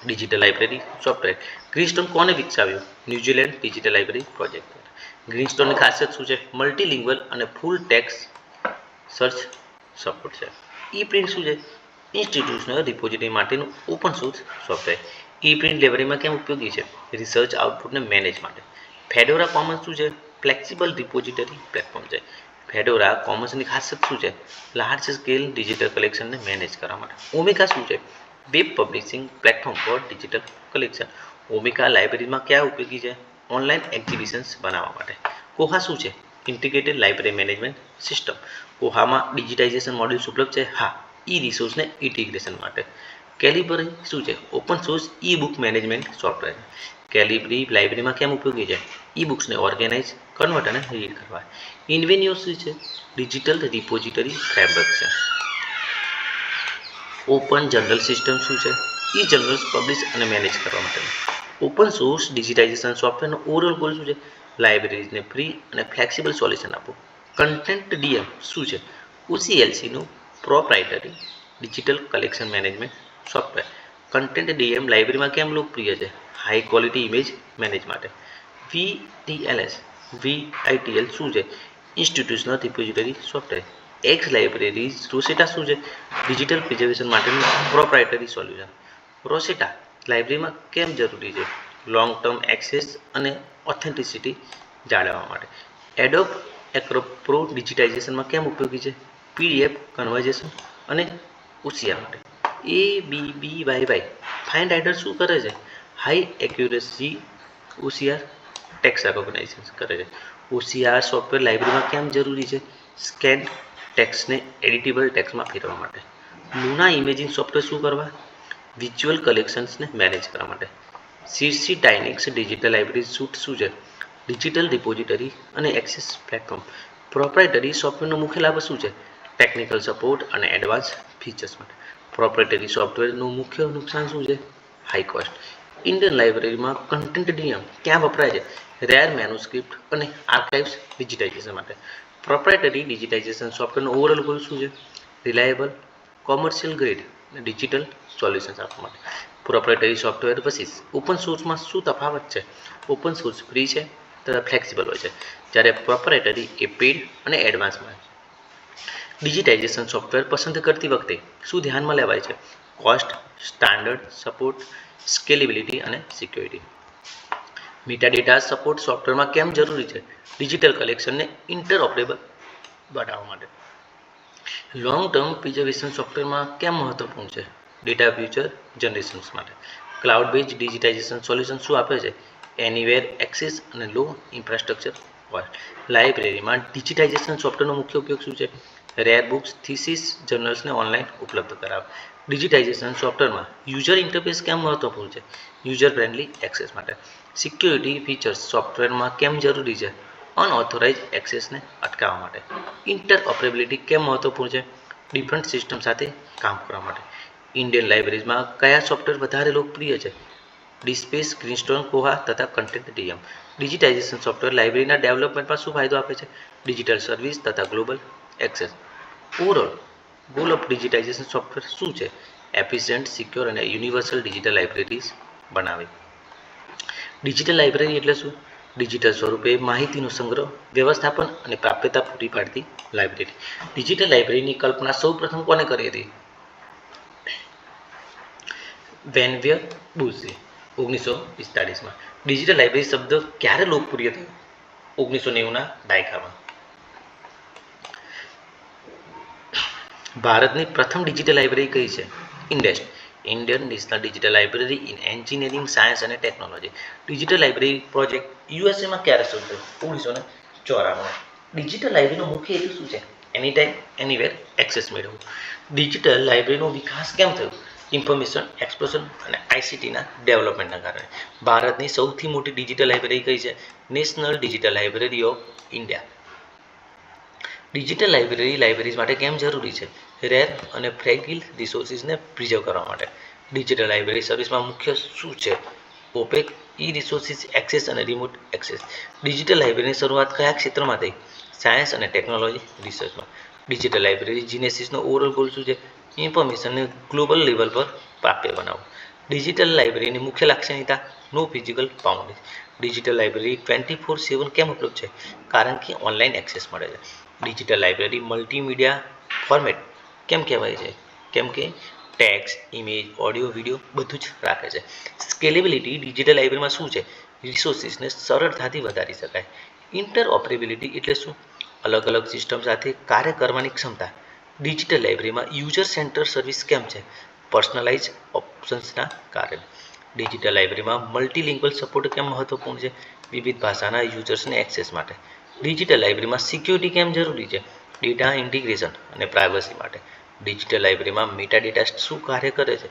Digital library software. ગ્રીનસ્ટોન કોને વિકસાવ્યું? New Zealand digital library project. ગ્રીનસ્ટોનની ખાસિયત શું છે? મલ્ટીલિંગ્વલ અને ફૂલ ટેક્સ્ટ સર્ચ સપોર્ટ છે. ઈ પ્રિન્ટ શું છે? ઇન્સ્ટિટ્યુશનલ રિપોઝિટરી માટેનું ઓપન સોર્સ સોફ્ટવેર. ઈ પ્રિન્ટ લાઇબ્રેરીમાં કેમ ઉપયોગી છે? રિસર્ચ આઉટપુટને મેનેજ માટે. ફેડોરા કોમન્સ શું છે? ફ્લેક્સિબલ રિપોઝિટરી પ્લેટફોર્મ છે. ફેડોરા કોમન્સની ખાસિયત શું છે? લાર્જ સ્કેલ ડિજિટલ કલેક્શનને મેનેજ કરવા માટે. ઓમેગા શું છે? Web publishing platform four digital collection. Omega લાઇબ્રેરીમાં ક્યાં ઉપયોગી છે? ઓનલાઈન એક્ઝિબિશન્સ બનાવવા માટે. કોહા શું છે? Integrated library management system. કોહામાં ડિજિટાઇઝેશન મોડ્યુલ્સ ઉપલબ્ધ છે? હા. ઈ રિસોર્સને ઇન્ટિગ્રેશન માટે. કેલિબરી શું છે? Open source e book management software. Calibre લાઇબ્રેરીમાં કેમ ઉપયોગી છે? ઈ બુક્સને ઓર્ગેનાઇઝ, કન્વર્ટ અને રીડ કરવા. ઇન્વેન્યો શું છે? ડિજિટલ રિપોઝિટરી ફ્રેમવર્ક છે. ઓપન જનરલ સિસ્ટમ શું છે? ઈ જર્નલ્સ પબ્લિશ અને મેનેજ કરવા માટે. ઓપન સોર્સ ડિજિટાઇઝેશન સોફ્ટવેરનો ઓવરઓલ ગોલ શું છે? લાઇબ્રેરીઝને ફ્રી અને ફ્લેક્સિબલ સોલ્યુશન આપવું. કન્ટેન્ટ ડીએમ શું છે? ઓસીએલસીનું proprietary digital collection management software. Content DM લાઇબ્રેરીમાં કેમ લોકપ્રિય છે? હાઈ ક્વોલિટી ઇમેજ મેનેજ માટે. વીટીએલએસ વીઆઈટીએલ શું છે? Institutional repository software. Ex libraries Rosetta શું છે? ડિજિટલ પ્રિઝર્વેશન માટેનું પ્રોપ્રાઇટરી સોલ્યુશન. રોસેટા લાઇબ્રેરીમાં કેમ જરૂરી છે? લોંગ ટર્મ એક્સેસ અને ઓથેન્ટિસિટી જાળવવા માટે. એડોબ એક્રોબ પ્રો ડિજિટાઇઝેશનમાં કેમ ઉપયોગી છે? પીડીએફ કન્વર્ઝેશન અને ઓસીઆર માટે. ABBYY ફાઇન રાઇટર શું કરે છે? હાઈ એક્યુરેસી ઓસીઆર ટેક્સ્ટ રેકોગ્નાઇઝેશન કરે છે. ઓસીઆર સોફ્ટવેર લાઇબ્રેરીમાં કેમ જરૂરી છે? સ્કેન્ડ ટેક્સ્ટને એડિટેબલ ટેક્સ્ટમાં ફેરવવા માટે. લુના ઇમેજિંગ સોફ્ટવેર શું કરવા? વિઝ્યુઅલ કલેક્શન્સને મેનેજ કરવા માટે. સીસી ટાઇનિક્સ ડિજિટલ લાઇબ્રેરી સૂટ શું છે? ડિજિટલ રિપોઝિટરી અને એક્સેસ પ્લેટફોર્મ. પ્રોપ્રાઇટરી સોફ્ટવેરનો મુખ્ય લાભ શું છે? ટેકનિકલ સપોર્ટ અને એડવાન્સ ફીચર્સ માટે. પ્રોપ્રાઇટરી સોફ્ટવેરનું મુખ્ય નુકસાન શું છે? High cost. ઇન્ડિયન લાઇબ્રેરીમાં કન્ટેન્ટ ડીએમ ક્યાં વપરાય છે? રેર મેનુસ્ક્રિપ્ટ અને આર્કાઇવ્સ ડિજિટાઇઝેશન માટે. પ્રોપ્રાઇટરી ડિજિટાઇઝેશન સોફ્ટવેરનો ઓવરઓલ ગોલ શું છે? રિલાયેબલ, કોમર્શિયલ ગ્રેડ અને ડિજિટલ સોલ્યુશન્સ આપવા માટે. પ્રોપ્રાઇટરી સોફ્ટવેર વર્સિસ ઓપન સોર્સમાં શું તફાવત છે? ઓપન સોર્સ ફ્રી છે તથા ફ્લેક્સિબલ હોય છે, જ્યારે પ્રોપ્રાઇટરી એ પેડ અને એડવાન્સમાં છે. ડિજિટાઇઝેશન સોફ્ટવેર પસંદ કરતી વખતે શું ધ્યાનમાં લેવાય છે? કોસ્ટ, સ્ટાન્ડર્ડ, સપોર્ટ, સ્કેલેબિલિટી અને સિક્યોરિટી. મેટાડેટા સપોર્ટ સોફ્ટવેરમાં કેમ જરૂરી છે? ડિજિટલ કલેક્શનને ઇન્ટરઓપરેબલ બનાવવા માટે. લોંગ ટર્મ પ્રિઝર્વેશન સોફ્ટવેરમાં કેમ મહત્વપૂર્ણ છે? ડેટા ફ્યુચર જનરેશન્સ માટે. ક્લાઉડ બેઝ ડિજિટાઇઝેશન સોલ્યુશન શું આપે છે? એનીવેર એક્સેસ અને લો ઇન્ફ્રાસ્ટ્રક્ચર કોસ્ટ. લાઇબ્રેરીમાં ડિજિટાઇઝેશન સોફ્ટવેરનો મુખ્ય ઉપયોગ શું છે? રેર બુક્સ, થીસીસ, જર્નલ્સને ઓનલાઈન ઉપલબ્ધ કરાવ. ડિજિટાઇઝેશન સોફ્ટવેરમાં યુઝર ઇન્ટરફેસ કેમ મહત્વપૂર્ણ છે? યુઝર ફ્રેન્ડલી એક્સેસ માટે. સિક્યોરિટી ફીચર્સ સોફ્ટવેરમાં કેમ જરૂરી છે? અનઓથોરાઇઝ એક્સેસને અટકાવવા માટે. ઇન્ટરઓપરેબિલિટી કેમ મહત્વપૂર્ણ છે? ડિફરન્ટ સિસ્ટમ સાથે કામ કરવા માટે. ઇન્ડિયન લાઇબ્રેરીમાં કયા સોફ્ટવેર વધારે લોકપ્રિય છે? ડિસ્પેસ, ગ્રીનસ્ટોન, કોહા તથા કન્ટેન્ટ ડીએમ. ડિજિટાઇઝેશન સોફ્ટવેર લાઇબ્રેરીના ડેવલપમેન્ટમાં શું ફાયદો આપે છે? ડિજિટલ સર્વિસ તથા global access. Overall goal of digitization software શું છે? એફિશિયન્ટ, સિક્યોર અને યુનિવર્સલ ડિજિટલ લાઇબ્રેરીઝ બનાવે. ડિજિટલ લાઇબ્રેરી એટલે શું? ડિજિટલ સ્વરૂપે માહિતીનો સંગ્રહ, વ્યવસ્થાપન અને પ્રાપ્યતા પૂરી પાડતી લાઇબ્રેરી. ડિજિટલ લાઇબ્રેરીની કલ્પના સૌ પ્રથમ કોને કરી હતી? વેનવ્ય બુશે 1945માં. ડિજિટલ લાઇબ્રેરી શબ્દ ક્યારે લોકપ્રિય થયો? 1990ના દાયકામાં. ભારતની પ્રથમ ડિજિટલ લાઇબ્રેરી કઈ છે? INDEST Indian national digital library in engineering, science અને ટેકનોલોજી. ડિજિટલ લાઇબ્રેરી પ્રોજેક્ટ યુએસએમાં ક્યારે શરૂ થયો? 1994. ડિજિટલ લાઇબ્રેરીનો મુખ્ય હેતુ શું છે? એની ટાઈમ એનીવેર એક્સેસ મેળવવું. ડિજિટલ લાઇબ્રેરીનો વિકાસ કેમ થયો? ઇન્ફોર્મેશન એક્સપ્લોઝન અને આઈસીટીના ડેવલપમેન્ટના કારણે. ભારતની સૌથી મોટી ડિજિટલ લાઇબ્રેરી કઈ છે? National digital library of India. Digital libraries માટે કેમ જરૂરી છે? રેર અને ફ્રેગિલ રિસોર્સિસને પ્રિઝર્વ કરવા માટે. ડિજિટલ લાઇબ્રેરી સર્વિસમાં મુખ્ય શું છે? ઓપેક, ઈ રિસોર્સિસ એક્સેસ અને રિમોટ એક્સેસ. ડિજિટલ લાઇબ્રેરીની શરૂઆત કયા ક્ષેત્રમાં થઈ? સાયન્સ અને ટેકનોલોજી રિસર્ચમાં. ડિજિટલ લાઇબ્રેરી જીનેસિસનો ઓવરઓલ ગોલ શું છે? ઇન્ફોર્મેશનને ગ્લોબલ લેવલ પર પ્રાપ્ય બનાવવું. ડિજિટલ લાઇબ્રેરીની મુખ્ય લાક્ષણિકતા નો ફિઝિકલ બાઉન્ડ્રીઝ. ડિજિટલ લાઇબ્રેરી 24/7 કેમ ઉપલબ્ધ છે? કારણ કે ઓનલાઈન એક્સેસ મળે છે. ડિજિટલ લાઇબ્રેરી મલ્ટીમીડિયા ફોર્મેટ કેમ કહેવાય છે? કેમ કે ટેક્સ્ટ, ઇમેજ, ઓડિયો, વિડીયો બધું જ રાખે છે. સ્કેલેબિલિટી ડિજિટલ લાઇબ્રેરીમાં શું છે? રિસોર્સિસને સરળતાથી વધારી શકાય. ઇન્ટરઓપરેબિલિટી એટલે શું? અલગ અલગ સિસ્ટમ સાથે કાર્ય કરવાની ક્ષમતા. ડિજિટલ લાઇબ્રેરીમાં યુઝર સેન્ટર સર્વિસ કેમ છે? પર્સનલાઇઝ ઓપ્શન્સના કારણે. ડિજિટલ લાઇબ્રેરીમાં મલ્ટીલિંગ્વલ સપોર્ટ કેમ મહત્વપૂર્ણ છે? વિવિધ ભાષાના યુઝર્સને એક્સેસ માટે. ડિજિટલ લાઇબ્રેરીમાં સિક્યુરિટી કેમ જરૂરી છે? ડેટા ઇન્ટિગ્રેશન અને પ્રાઇવસી માટે. ડિજિટલ લાઇબ્રેરીમાં મેટાડેટા શું કાર્ય કરે છે?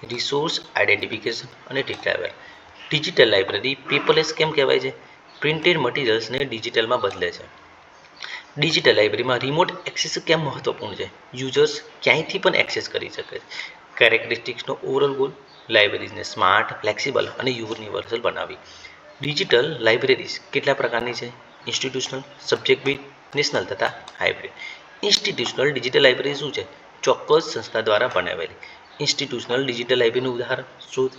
રિસોર્સ આઇડેન્ટિફિકેશન અને રિટ્રાઈવલ. ડિજિટલ લાઇબ્રેરી પેપરલેસ કેમ કહેવાય છે? પ્રિન્ટેડ મટીરિયલ્સને ડિજિટલમાં બદલે છે. ડિજિટલ લાઇબ્રેરીમાં રિમોટ એક્સેસ કેમ મહત્વપૂર્ણ છે? યુઝર્સ ક્યાંયથી પણ એક્સેસ કરી શકે છે. કેરેક્ટરિસ્ટિક્સનો ઓવરઓલ ગોલ લાઇબ્રેરીઝને સ્માર્ટ, ફ્લેક્સિબલ અને યુનિવર્સલ બનાવવી. ડિજિટલ લાઇબ્રેરીઝ કેટલા પ્રકારની છે? ઇન્સ્ટિટ્યુશનલ, સબ્જેક્ટ બેઝ, નેશનલ તથા હાઇબ્રિડ. ઇન્સ્ટિટ્યુશનલ ડિજિટલ લાઇબ્રેરી શું છે? ચોક્કસ સંસ્થા દ્વારા બનાવેલી. ઇન્સ્ટિટ્યુશનલ ડિજિટલ લાઇબ્રેરીનું ઉદાહરણ શોધ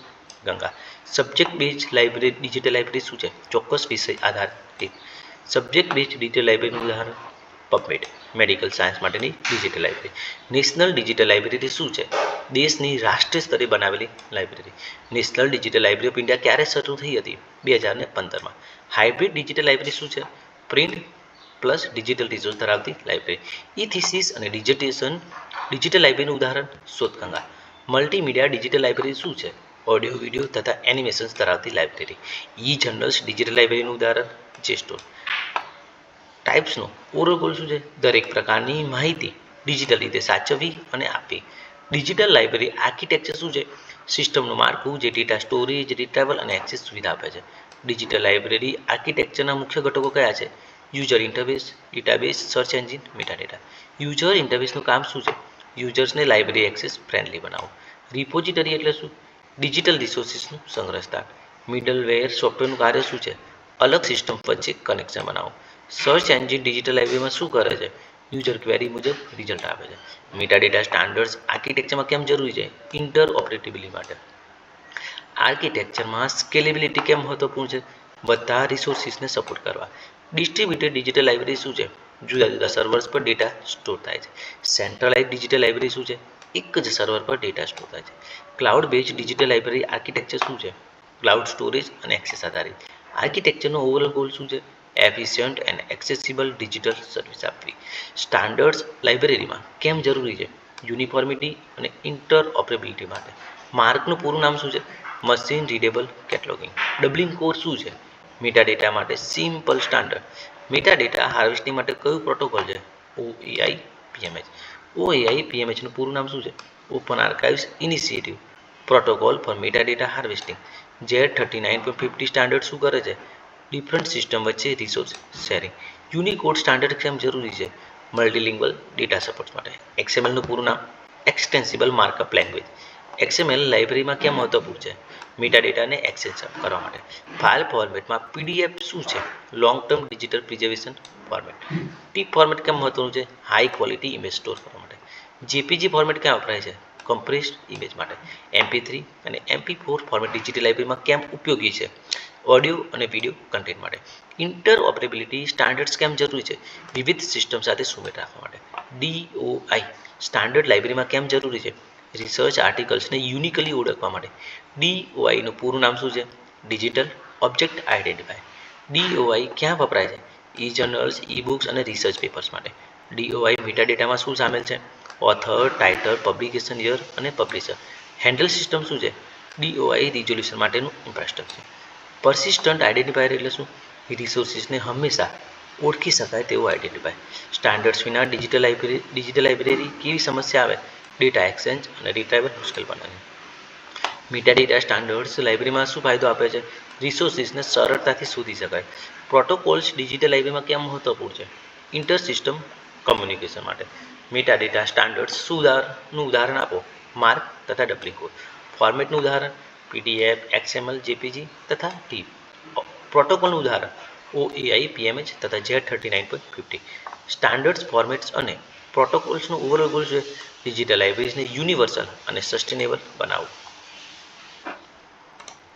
Ganga. Subject base library digital library શું છે? ચોક્કસ વિષય આધારિત. સબ્જેક્ટ બેઝ ડિજિટલ લાઇબ્રેરીનું ઉદાહરણ પબમેડ. મેડિકલ સાયન્સ માટેની digital library. National digital library શું છે? દેશની રાષ્ટ્રીય સ્તરે બનાવેલી library. National digital library of India ક્યારે શરૂ થઈ હતી? 2015માં. હાઇબ્રિડ ડિજિટલ લાઇબ્રેરી શું છે? પ્રિન્ટ પ્લસ ડિજિટલ રિસોર્સ ધરાવતી લાઇબ્રેરી. ઈ થીસીસ અને ડિજિટલ લાઇબ્રેરીનું ઉદાહરણ શોધગંગા. મલ્ટીમીડિયા ડિજિટલ લાઇબ્રેરી શું છે? ઓડિયો, વિડીયો તથા એનિમેશન્સ ધરાવતી લાઇબ્રેરી. ઈ જર્નલ્સ ડિજિટલ લાઇબ્રેરીનું ઉદાહરણ જેસ્ટોર. ટાઈપ્સનો ઓવરઓલ ગોલ શું છે? દરેક પ્રકારની માહિતી ડિજિટલ રીતે સાચવવી અને આપવી. ડિજિટલ લાઇબ્રેરી આર્કિટેક્ચર શું છે? સિસ્ટમનું માળખું જે ડેટા સ્ટોરેજ, રિટ્રાઈવલ અને એક્સેસ સુવિધા આપે છે. ડિજિટલ લાઇબ્રેરી આર્કિટેક્ચરના મુખ્ય ઘટકો કયા છે? User interface, database, search engine, metadata. User ઇન્ટરફેસનું કામ શું છે? યુઝર્સને લાઇબ્રેરી એક્સેસ ફ્રેન્ડલી બનાવો. રિપોઝિટરી એટલે શું? ડિજિટલ રિસોર્સિસનું સંગ્રહસ્થાન. મિડલવેર સોફ્ટવેરનું કાર્ય શું છે? અલગ સિસ્ટમ વચ્ચે કનેક્શન બનાવો. સર્ચ એન્જિન ડિજિટલ લાઇબ્રેરીમાં શું કરે છે? યુઝર ક્વેરી મુજબ રિઝલ્ટ આપે છે. મેટાડેટા સ્ટાન્ડર્ડ્સ આર્કિટેક્ચરમાં કેમ જરૂરી છે? ઇન્ટરઓપરેટિબિલિટી માટે. આર્કિટેક્ચરમાં સ્કેલેબિલિટી કેમ મહત્વપૂર્ણ છે? બધા રિસોર્સિસને સપોર્ટ કરવા. ડિસ્ટ્રીબ્યુટેડ ડિજિટલ લાઇબ્રેરી શું છે? જુદા જુદા સર્વર્સ પર ડેટા સ્ટોર થાય છે. સેન્ટ્રલાઇઝ ડિજિટલ લાઇબ્રેરી શું છે? એક જ સર્વર પર ડેટા સ્ટોર થાય છે. Cloud base digital library architecture શું છે? ક્લાઉડ સ્ટોરેજ અને એક્સેસ આધારિત. આર્કિટેક્ચરનો ઓવરઓલ ગોલ શું છે? Efficient and accessible digital service આપવી. સ્ટાન્ડર્ડ્સ લાઇબ્રેરીમાં કેમ જરૂરી છે? યુનિફોર્મિટી અને ઇન્ટરઓપરેબિલિટી માટે. માર્કનું પૂરું નામ શું છે? Machine readable કેટલોગિંગ. ડબલિંગ કોર શું છે? મેટાડેટા માટે સિમ્પલ સ્ટાન્ડર્ડ. મેટાડેટા હાર્વેસ્ટિંગ માટે કયું પ્રોટોકોલ છે? ઓએઆઈ પીએમએચ. ઓએઆઈ પીએમએચનું પૂરું નામ શું છે? Open archives initiative protocol for metadata harvesting. Z39.50 standard શું કરે છે? ડિફરન્ટ સિસ્ટમ વચ્ચે રિસોર્સ શેરિંગ. યુનિકોડ સ્ટાન્ડર્ડ કેમ જરૂરી છે? મલ્ટીલિંગ્વલ ડેટા સપોર્ટ માટે. એક્સએમએલનું પૂરું નામ એક્સટેન્સિબલ માર્કઅપ લેંગ્વેજ. એક્સએમએલ લાઇબ્રેરીમાં કેમ મહત્વપૂર્ણ છે? મેટાડેટાને એક્સેસ કરવા માટે. ફાઇલ ફોર્મેટમાં પીડીએફ શું છે? Long term digital preservation format. Tip format કેમ મહત્વનું છે? હાઈ ક્વોલિટી ઇમેજ સ્ટોર કરવા માટે. જેપીજી ફોર્મેટ ક્યાં વપરાય છે? કમ્પ્રેસ્ડ ઇમેજ માટે. MP3 અને MP4 ફોર્મેટ ડિજિટલ લાઇબ્રેરીમાં કેમ ઉપયોગી છે? ઓડિયો અને વિડીયો કન્ટેન્ટ માટે. ઇન્ટરઓપરેબિલિટી સ્ટાન્ડર્ડ્સ કેમ જરૂરી છે? વિવિધ સિસ્ટમ સાથે સુમેળ રાખવા માટે. DOI સ્ટાન્ડર્ડ લાઇબ્રેરીમાં કેમ જરૂરી છે? રિસર્ચ આર્ટિકલ્સને યુનિકલી ઓળખવા માટે. DOIનું પૂરું નામ શું છે? Digital object identifier. DOI ક્યાં વપરાય છે? ઈ જર્નલ્સ, ઈ બુક્સ અને રિસર્ચ પેપર્સ માટે. DOI મેટાડેટામાં શું સામેલ છે? ઓથર, ટાઇટલ, પબ્લિકેશન યર અને પબ્લિશર. હેન્ડલ સિસ્ટમ શું છે? DOI રિઝોલ્યુશન માટેનું ઇન્ફ્રાસ્ટ્રક્ચર. પરસિસ્ટન્ટ આઇડેન્ટિફાયર એટલે શું? રિસોર્સિસને હંમેશા ઓળખી શકાય તેવું આઇડેન્ટિફાય. સ્ટાન્ડર્ડ્સ વિના ડિજિટલ લાઇબ્રેરી કેવી સમસ્યા આવે? ડેટા એક્સચેન્જ અને રિટ્રાઈવલ મુશ્કેલ બને છે. મેટાડેટા સ્ટાન્ડર્ડ્સ લાઇબ્રેરીમાં શું ફાયદો આપે છે? રિસોર્સિસને સરળતાથી શોધી શકાય. પ્રોટોકોલ્સ ડિજિટલ લાઇબ્રેરીમાં કેમ મહત્વપૂર્ણ છે? ઇન્ટર સિસ્ટમ કમ્યુનિકેશન માટે. મેટા ડેટા સ્ટાન્ડર્ડ્સ સુધારનું ઉદાહરણ આપો. માર્ક તથા ડબલી કોડ. ફોર્મેટનું ઉદાહરણ PDF, XML, JPG તથા TIFF. પ્રોટોકોલનું ઉદાહરણ OAI, PMH તથા Z39.50. સ્ટાન્ડર્ડ્સ, ફોર્મેટ્સ અને પ્રોટોકોલ્સનો ઓવરઓલ ગોલ છે ડિજિટલ લાઇબ્રેરીઝને યુનિવર્સલ અને સસ્ટેનેબલ બનાવવું.